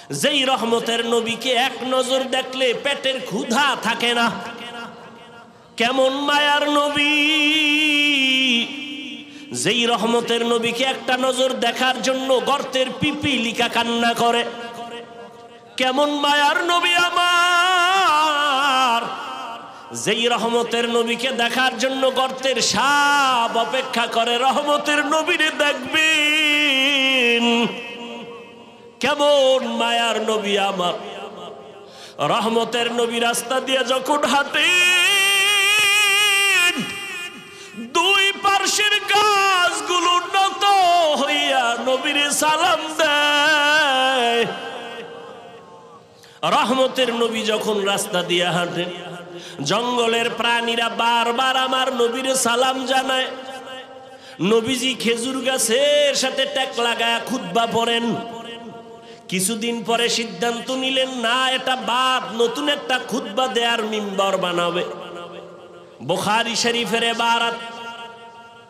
যেই রহমতের নবীকে এক নজর দেখলে পেটের ক্ষুধা থাকে না। কেমন মায়ার নবী, যেই রহমতের নবীকে একটা নজর দেখার জন্য গর্তের পিপিলিকা কান্না করে। কেমন মায়ার নবী আমার, যেই রহমতের নবীকে দেখার জন্য গর্তের সাপ অপেক্ষা করে। রহমতের নবীরে দেখবেন, কেমন মায়ার নবী আমার। রহমতের নবী রাস্তা দিয়ে যখন হাঁটে, দুই পার্শ্বের গাছগুলো নত হইয়া নবীরে সালাম দেয়। রহমতের নবী যখন রাস্তা দিয়ে হাঁটেন, জঙ্গলের প্রাণীরা বারবার আমার নবীরে সালাম জানায়। নবীজি খেজুর গাছের সাথে ট্যাক লাগায় খুতবা পড়েন। কিছুদিন পরে সিদ্ধান্ত নিলেন, না এটা বাদ, নতুন একটা খুতবা দেয়ার মিম্বর বানাবে। বুখারী শরীফের ইবারত,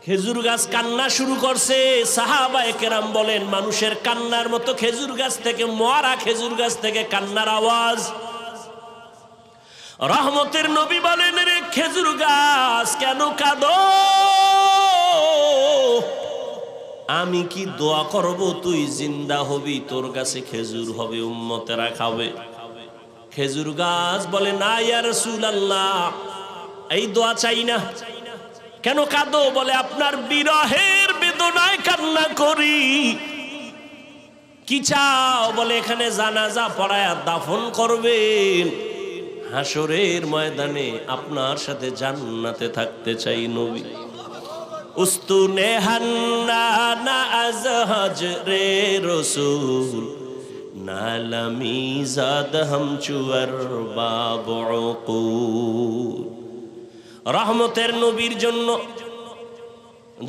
খেজুর গাছ কান্না শুরু করছে। সাহাবায়ে কেরাম বলেন, মানুষের কান্নার মতো খেজুর গাছ থেকে, মরা খেজুর গাছ থেকে কান্নার আওয়াজ। রহমতের নবী বলেন, রে খেজুর গাছ কেন কাঁদো? আমি কি দোয়া করব তুই জিন্দা হবি, তোর কাছে খেজুর হবে, উম্মতেরা খাবে। খেজুর গাছ বলে, না ইয়া রাসূলুল্লাহ, এই দোয়া চাই না। কেন কাঁদো? বলে, আপনার বিরহের বেদনায় কান্না করি। কি চাও? বলে, এখানে জানাজা পড়ায়া দাফন করবেন, হাসরের ময়দানে আপনার সাথে জান্নাতে থাকতে চাই নবী। উস্তুনে হান্নানা আজ হজরে রসুল, নালামি জাদ হামচুয়ার বাবুকুল। রহমতের নবীর জন্য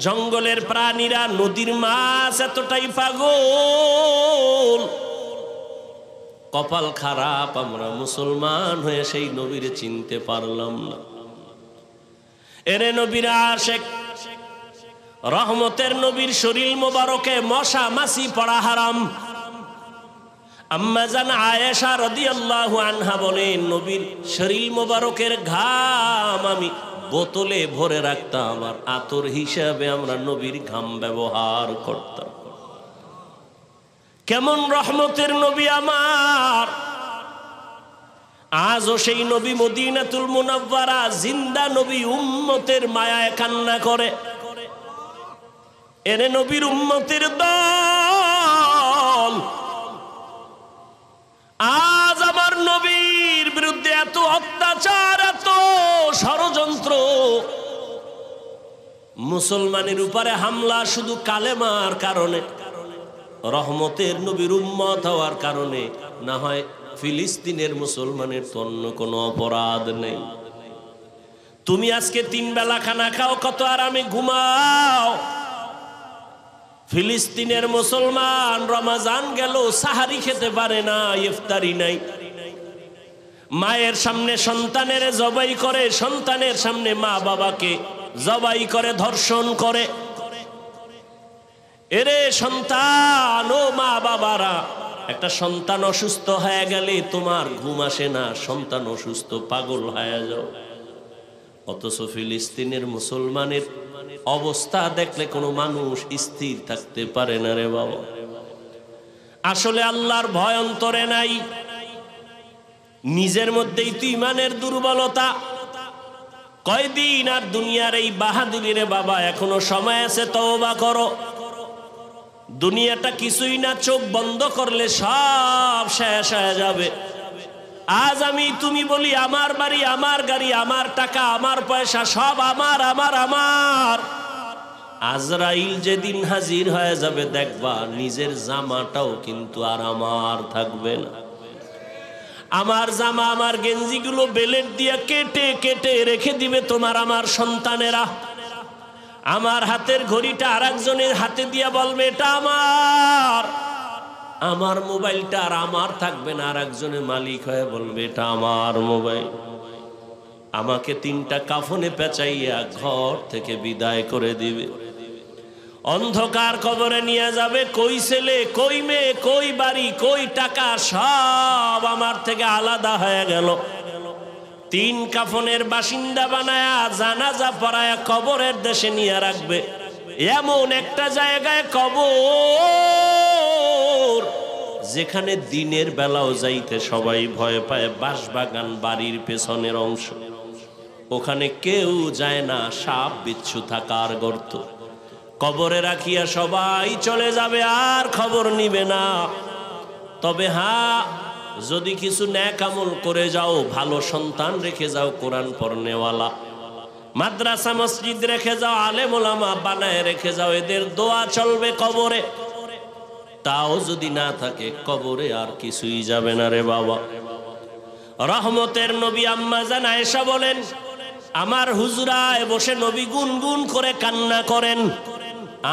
জঙ্গলের প্রাণীরা, নদীর মাছ এতটাই পাগল। কপাল খারাপ, আমরা মুসলমান হয়ে সেই নবীরে চিনতে পারলাম না। এরে নবীরা আশেক, রহমতের নবীর শরীর মোবারকে মশা মাছি পড়া হারাম। আম্মা জান আয়েশা রাদিয়াল্লাহু আনহা বলেন, নবীর শরীর মোবারকের ঘাম আমি বোতলে ভরে রাখতাম, আর আতর হিসাবে আমরা নবীর ঘাম ব্যবহার করতাম। কেমন রহমতের নবী আমার। আজও সেই নবী মদিনাতুল মুনাওয়ারা জিন্দা নবী, উম্মতের মায়ায় কান্না করে। এরে নবীর উম্মতের দল, আজ আমার নবীর বিরুদ্ধে এত অত্যাচার, এত ষড়যন্ত্র, মুসলমানের উপরে হামলা শুধু কালেমার কারণে, রহমতের নবীর উম্মত হওয়ার কারণে। না হয় ফিলিস্তিনের মুসলমানের তো অন্য কোনো অপরাধ নেই। তুমি আজকে 3 বেলা খানা খাও, কত আরামে ঘুমাও। ফিলিস্তিনের মুসলমান রমজান গেল, সাহারি খেতে পারে না, ইফতারি নাই। মায়ের সামনে সন্তানের জবাই করে, সন্তানের সামনে মা বাবাকে জবাই করে, ধর্ষণ করে। এরে সন্তান ও মা বাবারা, একটা সন্তান অসুস্থ হয়ে গেলে তোমার ঘুম আসে না, সন্তান অসুস্থ, পাগল হয়ে যাও। অথচ ফিলিস্তিনের মুসলমানের অবস্থা দেখলে কোনো মানুষ স্থির থাকতে পারে না রে বাবা। আসলে আল্লাহর ভয় অন্তরে নাই, নিজের মধ্যেই তো ঈমানের দুর্বলতা। কয়দিন আর দুনিয়ার এই বাহাদুরি রে বাবা, এখনো সময় আছে, তওবা করো। দুনিয়াটা কিছুই না, চোখ বন্ধ করলে সব শেষ হয়ে যাবে। আজ আমি তুমি বলি, আমার বাড়ি, আমার গাড়ি, আমার টাকা, আমার পয়সা, সব আমার আমার আমার। আজরাইল যেদিন হাজির হয়ে যাবে, দেখবা নিজের জামাটাও কিন্তু আর আমার থাকবে না। আমার জামা, আমার গেঞ্জিগুলো বেলেট দিয়ে কেটে কেটে রেখে দিবে তোমার আমার সন্তানেরা। আমার হাতের ঘড়িটা আরেকজনের হাতে দিয়ে বলবে এটা আমার। আমার মোবাইলটা আর আমার থাকবে না, আরেকজনের মালিক হয়ে বলবে এটা আমার মোবাইল। আমাকে 3টা কাফনে পেঁচাইয়া ঘর থেকে বিদায় করে দিবে। অন্ধকার কবরে নিয়ে যাবে। কই ছেলে, কই মেয়ে, কই বাড়ি, কই টাকা, সব আমার থেকে আলাদা হয়ে গেল। 3 কাফনের বাসিন্দা বানায়া জানাজা পড়ায়া কবরের দেশে নিয়ে রাখবে। এমন একটা জায়গায় কবর যেখানে দিনের বেলাও যাইতে সবাই ভয় পায়। বাঁশবাগান বাড়ির পেছনের অংশ, ওখানে কেউ যায় না, সাপ বিচ্ছু থাকার গর্ত। কবরে রাখিয়া সবাই চলে যাবে, আর খবর নিবে না। তবে হ্যাঁ, যদি কিছু নেক আমল করে যাও, ভালো সন্তান রেখে যাও, কোরআন পড়নেওয়ালা, মাদ্রাসা মসজিদ রেখে যাও, আলেম ওলামা বানায় রেখে যাও, এদের দোয়া চলবে কবরে। তাও যদি না থাকে, কবরে আর কিছুই যাবে না রে বাবা। রহমতের নবী আম্মা জান আয়েশা বলেন, আমার হুজরায় বসে নবী গুনগুন করে কান্না করেন।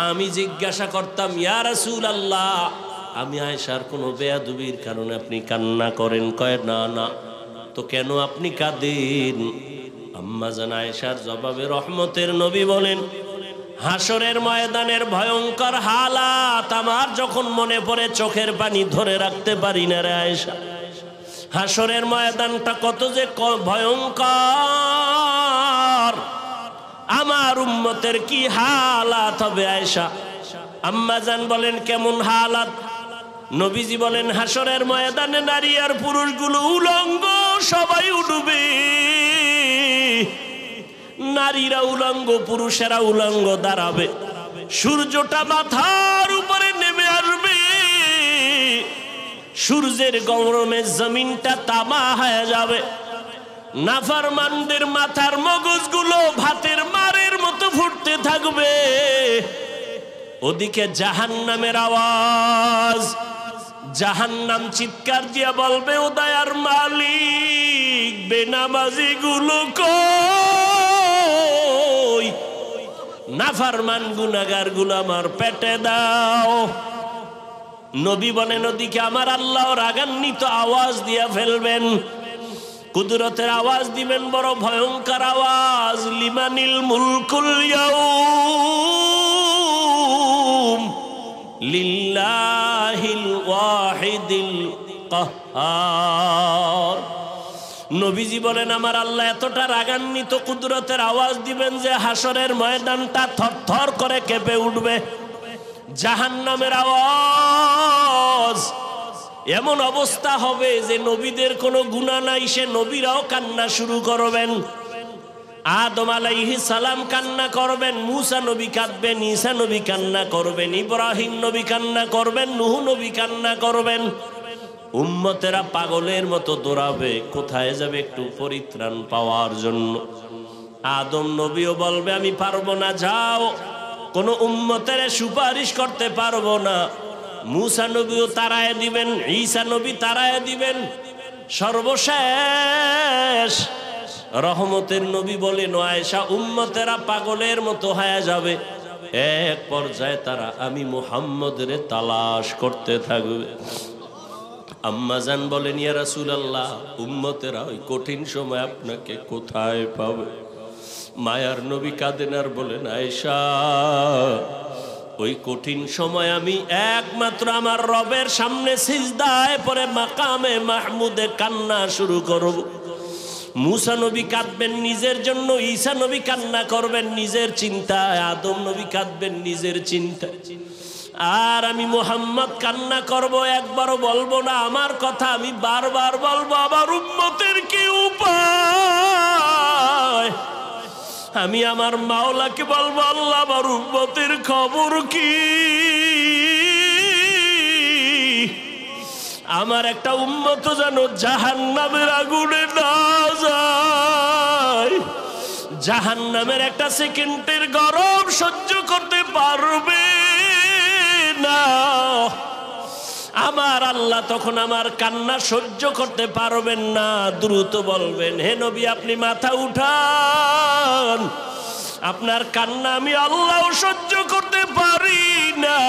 আমি জিজ্ঞাসা করতাম, ইয়া রাসূলুল্লাহ, আমি আয়েশার কোনো বেয়াদবির কারণে আপনি কান্না করেন? কয় না না। তো কেন আপনি কাঁদেন? আম্মা জান আয়েশার জবাবে রহমতের নবী বলেন, হাসরের ময়দানের ভয়ঙ্কর হালাত আমার যখন মনে পড়ে, চোখের পানি ধরে রাখতে পারি না রে আয়েশা। হাসরের ময়দানটা কত যে ভয়ঙ্কর, আমার উম্মতের কি হালাত হবে আয়েশা। আম্মা জান বলেন, কেমন হালাত? নবীজি বলেন, হাসরের ময়দানে নারী আর পুরুষগুলো উলঙ্গ, সবাই উঠবে। নারীরা উলঙ্গ, পুরুষেরা উলঙ্গ দাঁড়াবে। সূর্যটা মাথার উপরে নেমে আসবে, সূর্যের গরমে জমিনটা তামা হয়ে যাবে। নাফরমানদের মাথার মগজগুলো ভাতের মারের মতো ফুটতে থাকবে। ওদিকে জাহান্নামের আওয়াজ, জাহান্নাম চিৎকার দিয়া বলবে, ও দয়ার মালিক, বেনামাজি গুলো কই? নাফরমান গুনাহগার গুলো আমার পেটে দাও। নবী বলেন, ওদিকে আমার আল্লাহ রাগান্বিত আওয়াজ দিয়া ফেলবেন, কুদরতের আওয়াজ দিবেন, বড় ভয়ঙ্কর আওয়াজ। লিমানিল মুলকুল ইয়াউম লিল্লাহিল ওয়াহিদিল কাহ্হার। নবীজি বলেন, আমার আল্লাহ এতটা রাগান্বিত, কুদরতের আওয়াজ দিবেন যে হাসরের ময়দানটা থরথর করে কেঁপে উঠবে। জাহান্নামের আওয়াজ, এমন অবস্থা হবে যে নবীদের কোনো গুনাহ নাই, সে নবীরাও কান্না শুরু করবেন। আদম আলাইহিস সালাম কান্না করবেন, মুসা নবী কাঁদবেন, ঈসা নবী কান্না করবেন, ইব্রাহিম নবী কান্না করবেন, নূহ নবী কান্না করবেন। উম্মতেরা পাগলের মতো দৌড়াবে, কোথায় যাবে একটু পরিত্রাণ পাওয়ার জন্য। আদম নবীও বলবে, আমি পারবো না, যাও, কোনো উম্মতের সুপারিশ করতে পারবো না। মুসা নবীও তাড়ায় দিবেন, ঈসা নবী তাড়ায় দিবেন। সর্বশেষ রহমতের নবী বলেন, আয়েশা, উম্মতেরা পাগলের মতো হয়ে যাবে। এক পর্যায়ে তারা আমি মুহাম্মদের তালাশ করতে থাকবে। আম্মা জান বলেন, ইয়া রাসূলুল্লাহ, উম্মতেরা ওই কঠিন সময় আপনাকে কোথায় পাবে? মায়ার নবী কাঁদেন আর বলেন, আয়েশা, ওই কঠিন সময় আমি একমাত্র আমার রবের সামনে সিজদায় পরে মাকামে মাহমুদে কান্না শুরু করব। মুসা নবী কাঁদবেন নিজের জন্য, ঈসা নবী কান্না করবেন নিজের চিন্তায়, আদম নবী কাঁদবেন নিজের চিন্তায়, আর আমি মুহাম্মদ কান্না করব, একবারও বলবো না আমার কথা, আমি বারবার বলবো, আমার উম্মতের কি উপায়? আমি আমার মাওলাকে বলবো, আল্লাহ, আমার উম্মতের খবর কি? আমার একটা উম্মত যেন জাহান্নামের আগুনে না যায়, জাহান্নামের একটা সেকেন্ডের গরম সহ্য করতে পারবে না। আমার আল্লাহ তখন আমার কান্না সহ্য করতে পারবেন না, দ্রুত বলবেন, হে নবী, আপনি মাথা উঠান, আপনার কান্না আমি আল্লাহ সহ্য করতে পারি না।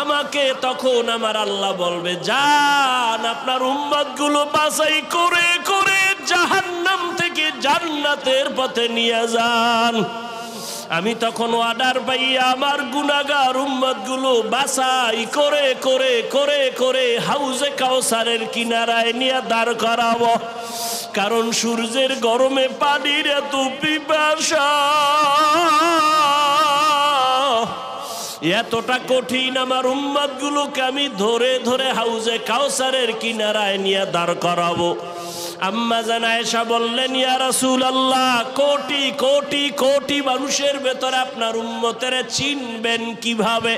আমাকে তখন আমার আল্লাহ বলবে, যান, আপনার উম্মতগুলো বাছাই করে করে জাহান্নাম থেকে জান্নাতের পথে নিয়ে যান। আমি তখন অর্ডার পাইয়া আমার গুনাহগার উম্মতগুলো বাছাই করে করে করে করে হাউজে কাউসারের কিনারায় নিয়ে দাঁড় করাবো। কারণ সূর্যের গরমে পানির এত পিপাসা, এতটা কঠিন, আমার উম্মতগুলোকে আমি ধরে ধরে হাউজে কাউসারের কিনারায় নিয়ে দাঁড় করাবো। আম্মা জান আয়েশা বললেন, ইয়া রাসূলুল্লাহ, কোটি কোটি কোটি মানুষের ভেতরে আপনার উম্মতের চিনবেন কিভাবে?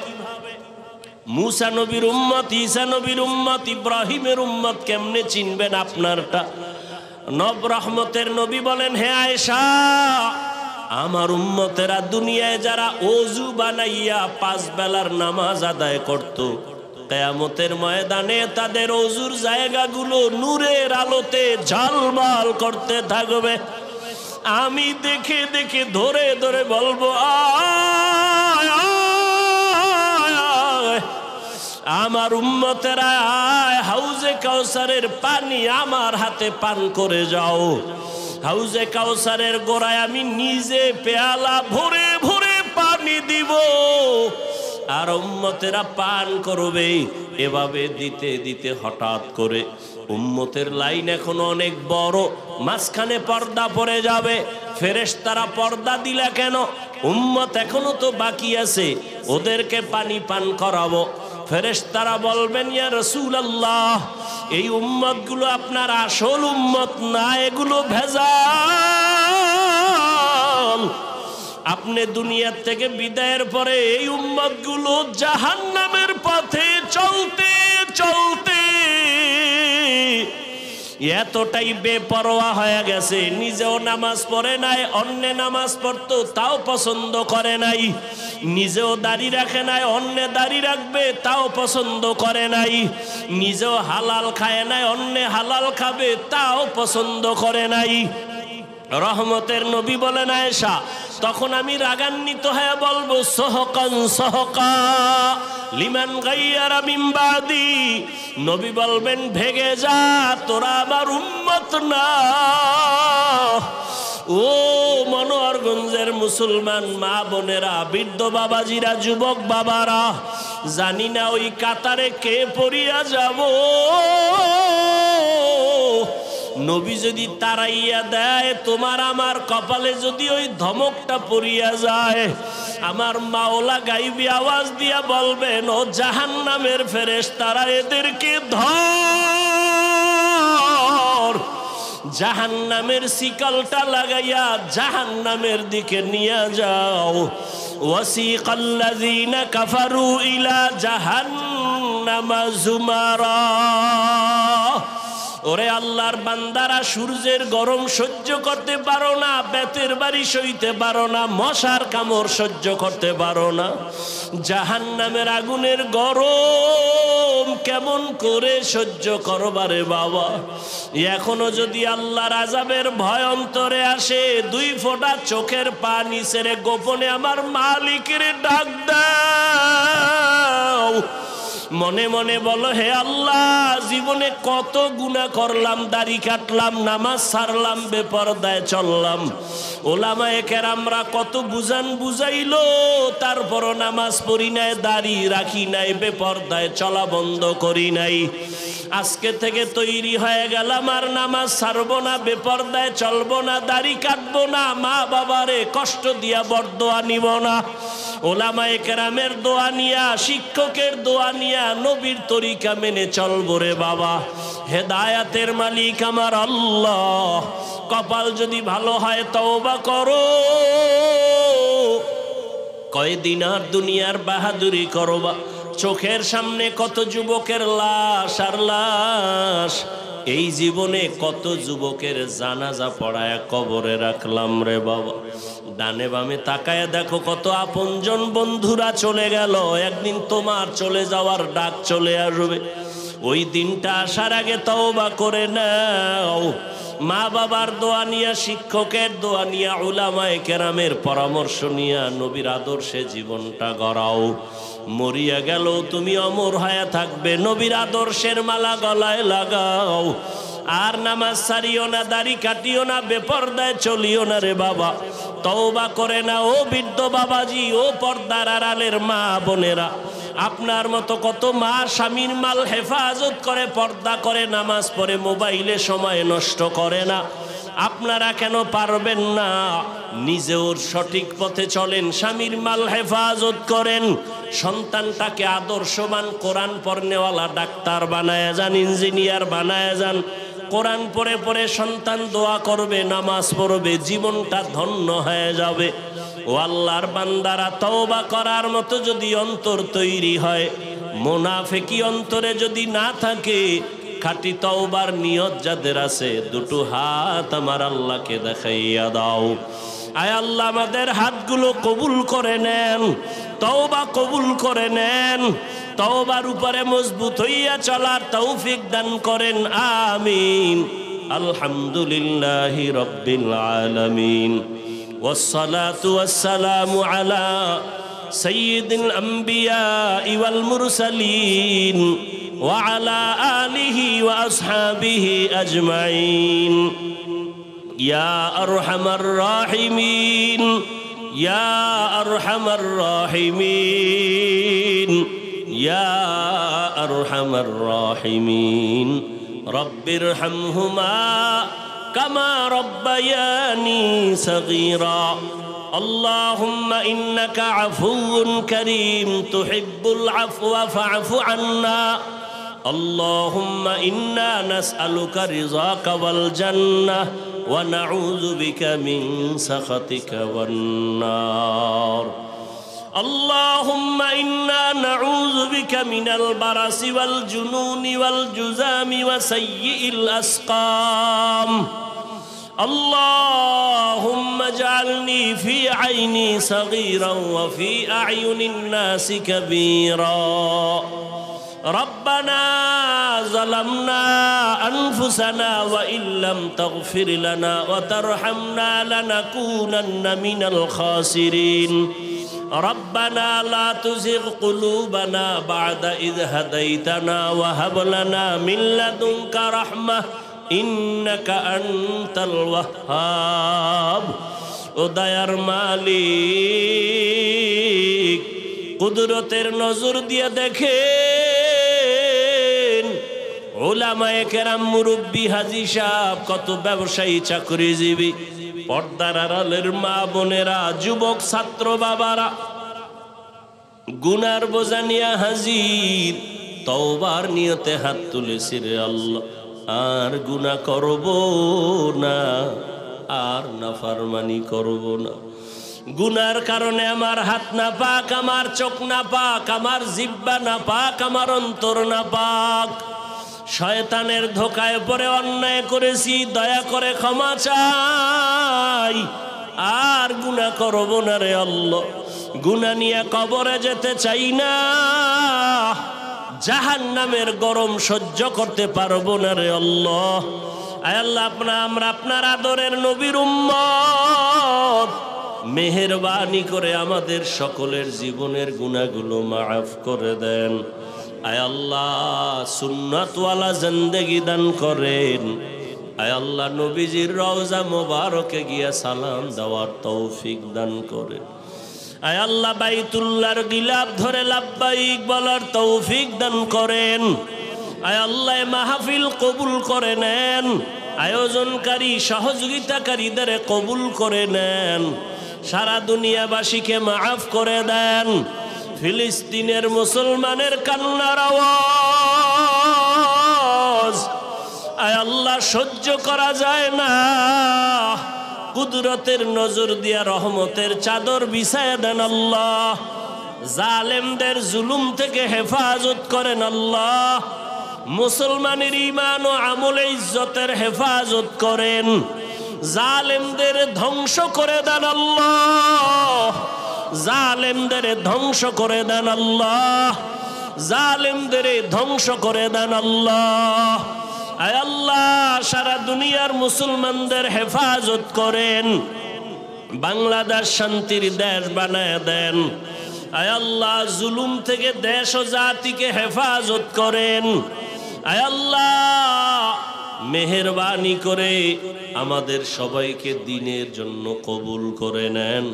মুসা নবীর উম্মত, ঈসা নবীর উম্মত, ইব্রাহিমের উম্মত, কেমনে চিনবেন আপনারটা? নব রহমতের নবী বলেন, হে আয়েশা, আমার উম্মতেরা দুনিয়ায় যারা ওযু বানাইয়া 5 বেলার নামাজ আদায় করত, কিয়ামতের ময়দানে তাদের ওযুর জায়গাগুলো নূরের আলোতে ঝলমল করতে থাকবে। আমি দেখে দেখে ধরে ধরে বলবো, আয় আয় আয়, আমার উম্মতেরা আয়, হাউজে কাউসারের পানি আমার হাতে পান করে যাও। হাউজে কাউসারের গোড়ায় আমি নিজে পেয়ালা ভরে ভরে পানি দিব, আর উম্মতেরা পান করবে। এভাবে দিতে দিতে হঠাৎ করে উম্মতের লাইন এখন অনেক বড়, মাঝখানে পর্দা পড়ে যাবে। ফেরেশতারা পর্দা দিলা কেন? উম্মত এখনো তো বাকি আছে, ওদেরকে পানি পান করাবো। ফেরেশতারা বলবেন, ইয়া রাসূলুল্লাহ, এই উম্মতগুলো আপনার আসল উম্মত না, এগুলো ভেজাল। আপনি দুনিয়ার থেকে বিদায়ের পরে এই উম্মতগুলো জাহান্নামের পথে চলতে চলতে এতটাই বেপরোয়া হয়ে গেছে, নিজেও নামাজ পড়ে নাই, অন্য নামাজ পড়তো তাও পছন্দ করে নাই, নিজেও দাড়ি রাখে নাই, অন্য দাড়ি রাখবে তাও পছন্দ করে নাই, নিজেও হালাল খায় নাই, অন্য হালাল খাবে তাও পছন্দ করে নাই। রহমতের নবী বলেন, আয়েশা, তখন আমি রাগান্বিত হয়ে বলবো, সহকান সহকা লিমান গাইয়ারা মিন বাদি। নবী বলবেন, ভেগে যা, তোরা আমার উম্মত না। ও মনোহরগঞ্জের মুসলমান মা বোনেরা, বৃদ্ধ বাবাজিরা, যুবক বাবারা, জানি না ওই কাতারে কে পড়িয়া যাব। নবী যদি তাড়াইয়া দেয়, তোমার আমার কপালে যদি ওই ধমকটা পড়িয়া যায়, আমার মাওলা গাইবি আওয়াজ দিয়া বলবেন, ও জাহান্নামের ফেরেশতারা, এদেরকে ধর, জাহান্নামের শিকলটা লাগাইয়া জাহান্নামের দিকে নিয়ে যাও। ওয়াসিকাল্লাযীনা কাফারু ইলা জাহান্নামা যুমারা। ওরে আল্লাহর বান্দারা, সূর্যের গরম সহ্য করতে পারো না, বেতের বাড়ি সইতে পারো না, মশার কামড় সহ্য করতে পারো না, জাহান্নামের আগুনের গরম কেমন করে সহ্য করবারে বাবা? এখনো যদি আল্লাহর আযাবের ভয় অন্তরে আসে, 2 ফোঁটা চোখের পানি ছেড়ে গোপনে আমার মালিকের ডাক দাও। মনে মনে বলো, হে আল্লাহ, জীবনে কত গুনাহ করলাম, দাড়ি কাটলাম, নামাজ ছাড়লাম, বেপরদায় চললাম, ওলামায়ে কেরামরা কত বুঝান বুঝাইলো, তারপরও নামাজ পড়ি নাই, দাড়ি রাখি নাই, বেপরদায় চলা বন্ধ করি নাই। আজকে থেকে তৈরি হয়ে গেলাম, আর নামাজ ছাড়বো না, বেপরদায় চলবো না, দাড়ি কাটবো না, মা বাবারে কষ্ট দিয়া বরদোয়া নিব না, ওলামায়ে কেরামের দোয়া নিয়া, শিক্ষকের দোয়া নিয়া নবীর তরিকা মেনে চলবো রে বাবা। হেদায়াতের মালিক আমার আল্লাহ। কপাল যদি ভালো হয় তওবা করো, কয়দিন আর দুনিয়ার বাহাদুরি করবা। চোখের সামনে কত যুবকের লাশ আর লাশ, এই জীবনে কত যুবকের জানাজা পড়ায় কবরে রাখলাম রে বাবা। ডানে বামে তাকায় দেখো কত আপনজন বন্ধুরা চলে গেল, একদিন তোমার চলে যাওয়ার ডাক চলে আসবে। ওই দিনটা আসার আগে তওবা করে নাও। মা বাবার দোয়া নিয়া, শিক্ষকের দোয়া নিয়া, উলামায়ে কেরামের পরামর্শ নিয়া নবীর আদর্শে জীবনটা গড়াও। মরিয়া গেল তুমি অমর হয়ে থাকবে, নবীর আদর্শের মালা গলায় লাগাও। আর নামাজ ছাড়িও না, দাড়ি কাটিও না, বেপরদায় চলিও না রে বাবা। তওবা করে না ও বৃদ্ধ বাবাজি, ও পর্দার আড়ালের মা বোনেরা। আপনার মতো কত মা স্বামীর মাল হেফাজত করে, পর্দা করে, নামাজ পড়ে, মোবাইলে সময় নষ্ট করে না। আপনারা কেন পারবেন না? নিজেও সঠিক পথে চলেন, স্বামীর মাল হেফাজত করেন, সন্তানটাকে আদর্শবান কোরআন পড়নেওয়ালা ডাক্তার বানায় যান, ইঞ্জিনিয়ার বানায় যান। কোরআন পড়ে পড়ে সন্তান দোয়া করবে, নামাজ পড়বে, জীবনটা ধন্য হয়ে যাবে। ও আল্লাহর বান্দারা, তওবা করার মতো যদি অন্তর তৈরি হয়, মুনাফিকি অন্তরে যদি না থাকে, খাঁটি তওবার নিয়ত যাদের আছে, দুটো হাত আমার আল্লাহকে দেখাইয়া দাও। আয় আল্লাহ, আমাদের হাতগুলো কবুল করে নেন, তওবা কবুল করে নেন, তওবার উপরে মজবুত হইয়া চলার তৌফিক দান করেন। আমিন। আলহামদুলিল্লাহি রাব্বিল আলামিন, ওয়াসসালাতু ওয়াসসালামু আলা সাইয়্যিদিল আম্বিয়া ওয়াল মুরসালিন ওয়া আলা আলিহি ওয়া আসহাবিহি আজমাইন। ইয়া আরহামার রাহিমিন, ইয়া আরহামার রাহিমিন, ইয়া আরহামার রাহিমিন। রব্বিরহামহুমা কামা রব্বায়ানি সগীরা। আল্লাহুম্মা ইন্নাকা আফুউন কারীম তুহিব্বুল আফওয়া ফা'ফু আন্না। আল্লাহুম্মা ইন্না নাসআলুকা রিযাকা ওয়াল জান্নাহ ওয়া নাউযু বিকা মিন সাখাতিকা ওয়ান নার। اللهم إنا نعوذ بك من البرص والجنون والجذام وسيء الأسقام. اللهم اجعلني في عيني صغيرا وفي أعين الناس كبيرا. ربنا ظلمنا أنفسنا وإن لم تغفر لنا وترحمنا لنكونن من الخاسرين. ربنا لا تزغ قلوبنا بعد إذ هديتنا وهب لنا من لدنك رحمة إنك أنت الوهاب. ও দয়ার মালিক, কুদরতের নজর দিয়ে দেখেন উলামায়ে কেরাম, মুরব্বী, হাজী সাহেব, কত ব্যবসায়ী, চাকরিজীবী, পর্দার আড়ালের মা বোনেরা, যুবক ছাত্র বাবারা গুনার বোঝা নিয়ে হাজির, তওবার নিয়তে হাত তুলেছি রে আল্লাহ, আর গুনাহ করব না, আর নাফরমানি করব না। গুনার কারণে আমার হাত না পাক, আমার চোখ না পাক, আমার জিহ্বা না পাক, আমার অন্তর না পাক। শয়তানের ধোকায় পড়ে অন্যায় করেছি, দয়া করে ক্ষমা চাই, আর গুনাহ করব না রে আল্লাহ। গুনাহ নিয়ে কবরে যেতে চাই না, জাহান্নামের গরম সহ্য করতে পারবো না রে আল্লাহ। আয় আল্লাহ, আমরা আপনার আদরের নবীর উম্মত, মেহেরবানি করে আমাদের সকলের জীবনের গুনাহগুলো মাফ করে দেন। আয় আল্লাহ, সুন্নাতওয়ালা জিন্দেগি দান করেন। আয় আল্লাহ, নবীজির রওজা মোবারকে গিয়া সালাম দেওয়ার তৌফিক দান করেন। আয় আল্লাহ, বাইতুল্লাহর গিলাফ ধরে লাব্বাইক বলার তৌফিক দান করেন। আয় আল্লাহ, মাহফিল কবুল করে নেন, আয়োজনকারী সহযোগিতাকারীদের কবুল করে নেন, সারা দুনিয়াবাসীকে মাফ করে দেন। ফিলিস্তিনের মুসলমানের কান্নার আওয়াজ আয় আল্লাহ সহ্য করা যায় না, কুদরতের নজর দিয়া রহমতের চাদর বিছায়া দেন আল্লাহ। জালেমদের জুলুম থেকে হেফাজত করেন আল্লাহ। মুসলমানের ঈমান ও আমলে ইজ্জতের হেফাজত করেন। জালেমদের ধ্বংস করে দেন আল্লাহ, জালেমদের ধ্বংস করে দেন আল্লাহ, জালেমদের ধ্বংস করে দেন আল্লাহ। আয় আল্লাহ, সারা দুনিয়ার মুসলমানদের হেফাজত করেন, বাংলাদেশ শান্তির দেশ বানায় দেন। আয় আল্লাহ, জুলুম থেকে দেশ ও জাতিকে হেফাজত করেন। আয় আল্লাহ, মেহেরবানি করে আমাদের সবাইকে দ্বীনের জন্য কবুল করে নেন।